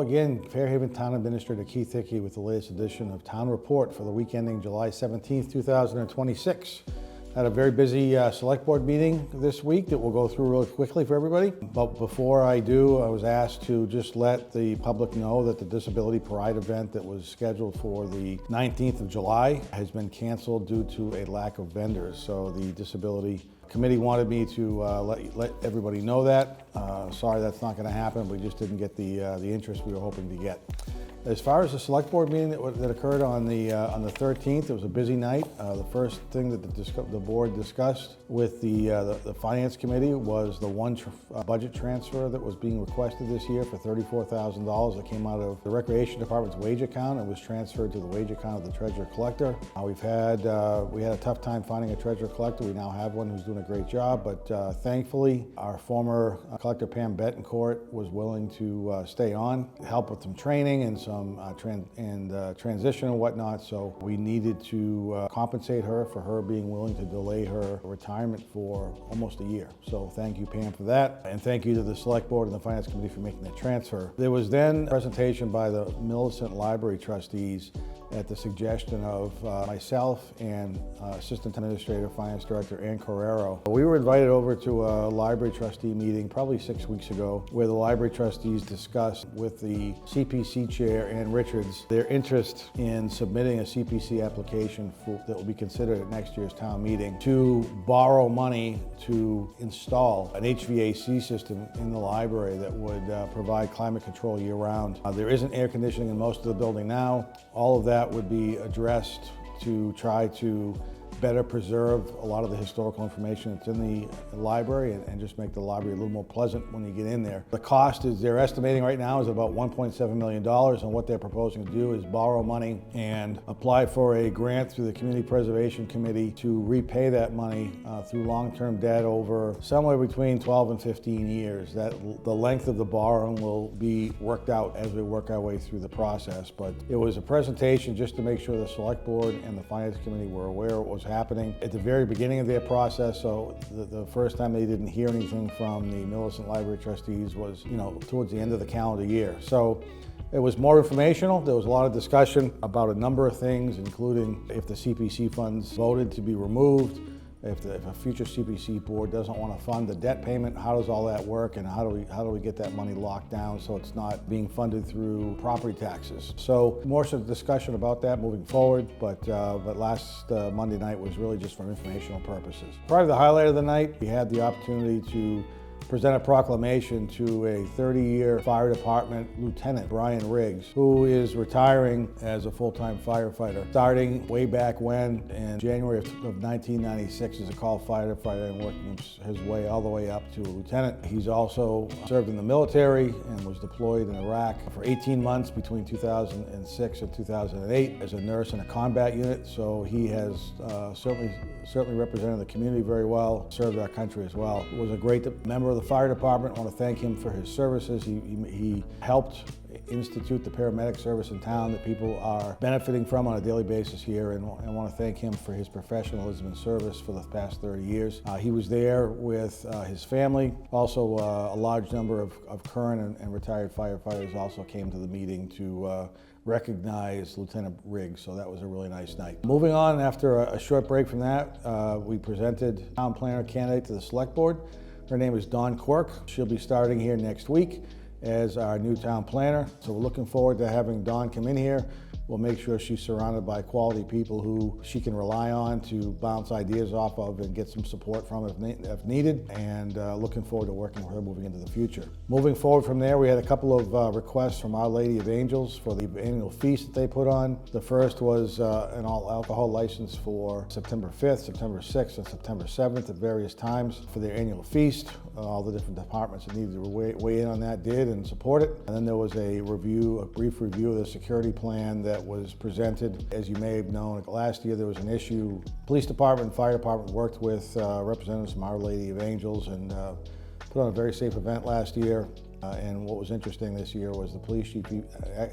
again, Fairhaven Town Administrator Keith Hickey with the latest edition of Town Report for the week ending July 17th, 2026. Had a very busy select board meeting this week that we'll go through really quickly for everybody. But before I do, I was asked to just let the public know that the Disability Pride event that was scheduled for the 19th of July has been canceled due to a lack of vendors. So the Disability Committee wanted me to let everybody know that. Sorry that's not going to happen. We just didn't get the interest we were hoping to get. As far as the select board meeting that occurred on the 13th, it was a busy night. The first thing that the board discussed with the finance committee was the one budget transfer that was being requested this year for $34,000 that came out of the Recreation Department's wage account and was transferred to the wage account of the treasurer collector. We had a tough time finding a treasurer collector. We now have one who's doing a great job, but thankfully our former collector Pam Betancourt was willing to stay on, help with some training and some transition and whatnot, so we needed to compensate her for her being willing to delay her retirement for almost a year. So thank you, Pam, for that, and thank you to the Select Board and the Finance Committee for making that transfer. There was then a presentation by the Millicent Library trustees at the suggestion of myself and Assistant Administrator Finance Director Ann Carrero. We were invited over to a library trustee meeting probably 6 weeks ago where the library trustees discussed with the CPC chair, Ann Richards, their interest in submitting a CPC application that will be considered at next year's town meeting to borrow money to install an HVAC system in the library that would provide climate control year-round. There isn't air conditioning in most of the building now. All of that would be addressed to try to better preserve a lot of the historical information that's in the library and just make the library a little more pleasant when you get in there. The cost is, they're estimating right now, is about $1.7 million, and what they're proposing to do is borrow money and apply for a grant through the Community Preservation Committee to repay that money through long-term debt over somewhere between 12 and 15 years. That the length of the borrowing will be worked out as we work our way through the process, but it was a presentation just to make sure the Select Board and the Finance Committee were aware of what was happening at the very beginning of their process. So the first time they didn't hear anything from the Millicent Library trustees was, towards the end of the calendar year. So it was more informational. There was a lot of discussion about a number of things, including if the CPC funds voted to be removed, if a future CPC board doesn't want to fund the debt payment, how does all that work, and how do we get that money locked down so it's not being funded through property taxes? So more sort of discussion about that moving forward, but last Monday night was really just for informational purposes. Probably the highlight of the night, we had the opportunity to present a proclamation to a 30-year fire department lieutenant, Brian Riggs, who is retiring as a full-time firefighter, starting way back when in January of 1996 as a call firefighter and working his way all the way up to a lieutenant. He's also served in the military and was deployed in Iraq for 18 months between 2006 and 2008 as a nurse in a combat unit, so he has certainly represented the community very well, served our country as well. He was a great member of the fire department. I want to thank him for his services. He helped institute the paramedic service in town that people are benefiting from on a daily basis here, and I want to thank him for his professionalism and service for the past 30 years. He was there with his family. Also, a large number of current and retired firefighters also came to the meeting to recognize Lieutenant Riggs, so that was a really nice night. Moving on, after a short break from that, we presented town planner candidate to the Select Board. Her name is Dawn Quirk. She'll be starting here next week as our new town planner. So we're looking forward to having Dawn come in here. We'll make sure she's surrounded by quality people who she can rely on to bounce ideas off of and get some support from if needed, and looking forward to working with her moving into the future. Moving forward from there, we had a couple of requests from Our Lady of Angels for the annual feast that they put on. The first was an all-alcohol license for September 5th, September 6th, and September 7th at various times for their annual feast. All the different departments that needed to weigh in on that did and support it. And then there was a brief review of the security plan that was presented. As you may have known, last year there was an issue. Police department and fire department worked with representatives from Our Lady of Angels and put on a very safe event last year. And what was interesting this year was the police chief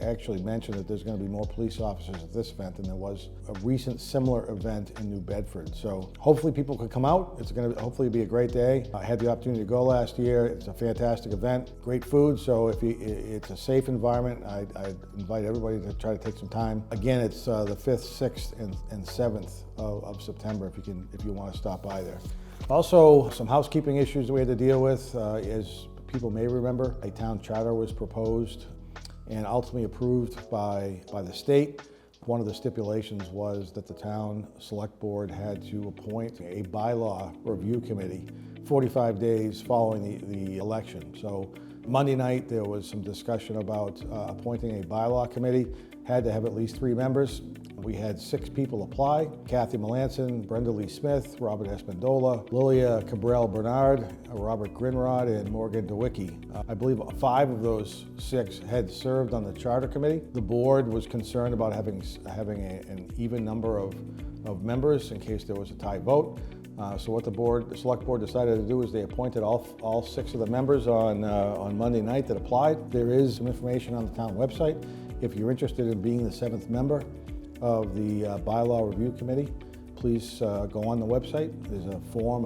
actually mentioned that there's going to be more police officers at this event than there was a recent similar event in New Bedford. So hopefully people could come out. It's going to hopefully be a great day. I had the opportunity to go last year. It's a fantastic event, great food. So it's a safe environment. I invite everybody to try to take some time. Again, it's the 5th, 6th, and 7th of September if you want to stop by there. Also, some housekeeping issues that we had to deal with. As people may remember, a town charter was proposed and ultimately approved by the state. One of the stipulations was that the town select board had to appoint a bylaw review committee 45 days following the election. So Monday night, there was some discussion about appointing a bylaw committee. Had to have at least 3 members. We had 6 people apply: Kathy Melanson, Brenda Lee Smith, Robert Espandola, Lilia Cabral Bernard, Robert Grinrod, and Morgan DeWicki. I believe 5 of those 6 had served on the charter committee. The board was concerned about having an even number of members in case there was a tie vote. So what the select board decided to do is they appointed all 6 of the members on Monday night that applied. There is some information on the town website. If you're interested in being the 7th member of the bylaw review committee, please go on the website. There's a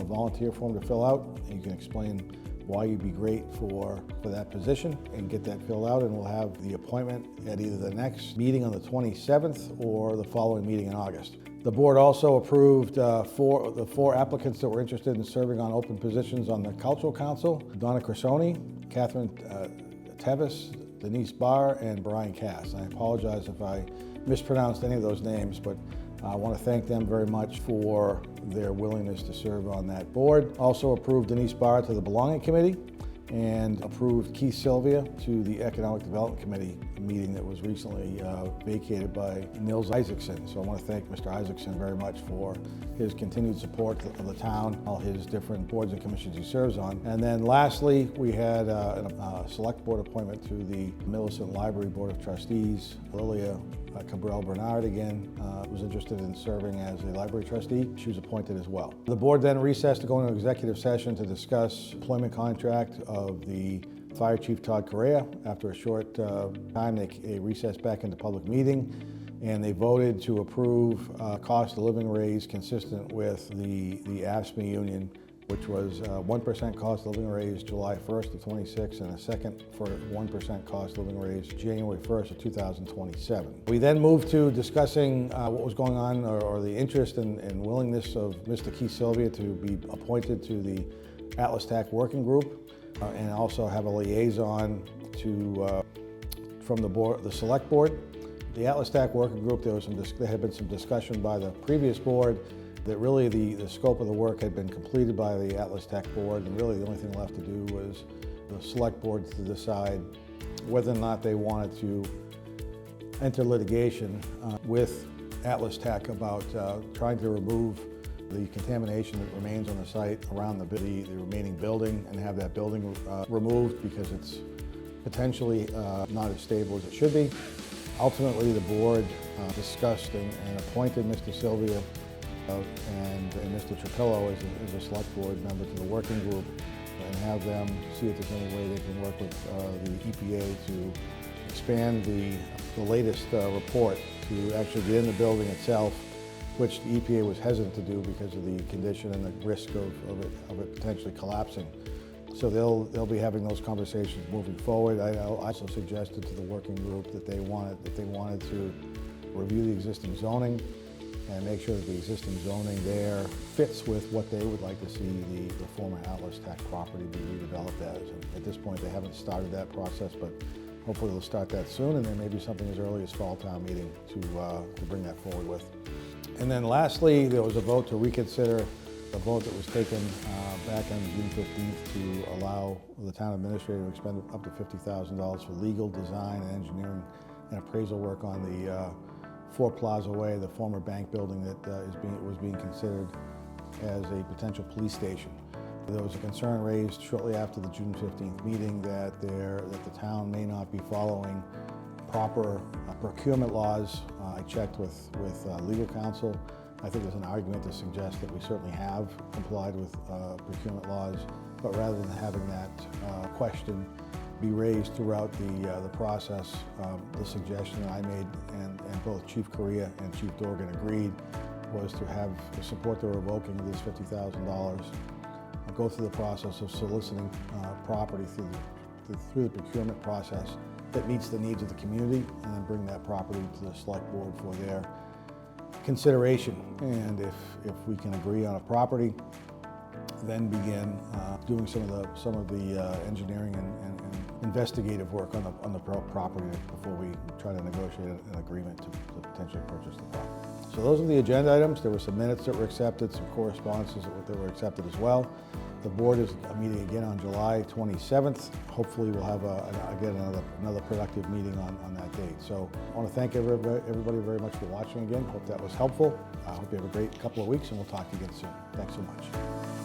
volunteer form to fill out. You can explain why you'd be great for that position and get that filled out, and we'll have the appointment at either the next meeting on the 27th or the following meeting in August. The board also approved the 4 applicants that were interested in serving on open positions on the Cultural Council: Donna Crisoni, Catherine Tevis, Denise Barr, and Brian Cass. I apologize if I mispronounced any of those names, but I want to thank them very much for their willingness to serve on that board. Also approved Denise Barr to the Belonging Committee and approved Keith Sylvia to the Economic Development Committee meeting that was recently vacated by Nils Isaacson. So I want to thank Mr. Isaacson very much for his continued support of the town, all his different boards and commissions he serves on. And then lastly, we had a select board appointment to the Millicent Library Board of Trustees. Lilia Cabral Bernard again was interested in serving as a library trustee. She was appointed as well. The board then recessed to go into executive session to discuss employment contract of the Fire Chief Todd Correa. After a short time, they recessed back into public meeting, and they voted to approve cost of living raise consistent with the AFSCME union, which was 1% cost of living raise July 1st of 26, and a second for 1% cost of living raise January 1st of 2027. We then moved to discussing what was going on, or the interest and willingness of Mr. Keith Sylvia to be appointed to the Atlas TAC Working Group, and also have a liaison from the select board. The Atlas TAC Working Group, there had been some discussion by the previous board that really the scope of the work had been completed by the Atlas TAC board, and really the only thing left to do was the select board to decide whether or not they wanted to enter litigation with Atlas TAC about trying to remove the contamination that remains on the site around the remaining building, and have that building removed because it's potentially not as stable as it should be. Ultimately, the board discussed and appointed Mr. Sylvia and Mr. Trapillo as a select board member to the working group, and have them see if there's any way they can work with the EPA to expand the latest report to actually get in the building itself, which the EPA was hesitant to do because of the condition and the risk of it potentially collapsing. So they'll be having those conversations moving forward. I also suggested to the working group that they wanted to review the existing zoning and make sure that the existing zoning there fits with what they would like to see the former Atlas TAC property be redeveloped as. And at this point, they haven't started that process, but hopefully they'll start that soon, and there may be something as early as fall town meeting to bring that forward with. And then lastly, there was a vote to reconsider a vote that was taken back on June 15th to allow the town administrator to expend up to $50,000 for legal, design, and engineering and appraisal work on the 4 Plaza Way, the former bank building that was being considered as a potential police station. There was a concern raised shortly after the June 15th meeting that the town may not be following proper procurement laws. I checked with legal counsel. I think there's an argument to suggest that we certainly have complied with procurement laws, but rather than having that question be raised throughout the process. The suggestion that I made, and both Chief Correa and Chief Dorgan agreed, was to support the revoking of this $50,000, go through the process of soliciting property through the procurement process that meets the needs of the community, and then bring that property to the select board for their consideration. And if we can agree on a property, then begin doing some of the engineering and investigative work on the property before we try to negotiate an agreement to potentially purchase the property. So those are the agenda items. There were some minutes that were accepted, some correspondences that were accepted as well. The board is meeting again on July 27th. Hopefully we'll have again another productive meeting on that date. So I want to thank everybody very much for watching again. Hope that was helpful. I hope you have a great couple of weeks, and we'll talk to you again soon. Thanks so much.